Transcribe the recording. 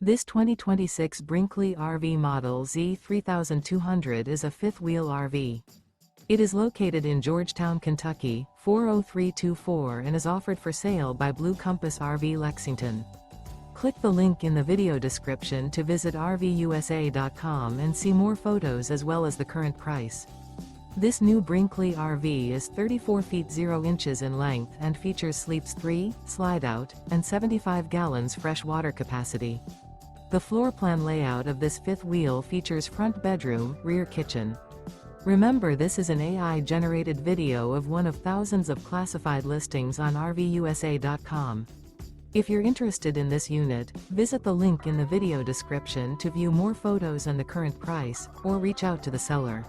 This 2026 Brinkley RV Model Z 3200 is a fifth-wheel RV. It is located in Georgetown, Kentucky, 40324 and is offered for sale by Blue Compass RV Lexington. Click the link in the video description to visit RVUSA.com and see more photos as well as the current price. This new Brinkley RV is 34 feet 0 inches in length and features sleeps 3, slide-out, and 75 gallons fresh water capacity. The floor plan layout of this fifth wheel features front bedroom, rear kitchen. Remember, this is an AI-generated video of one of thousands of classified listings on RVUSA.com. If you're interested in this unit, visit the link in the video description to view more photos and the current price, or reach out to the seller.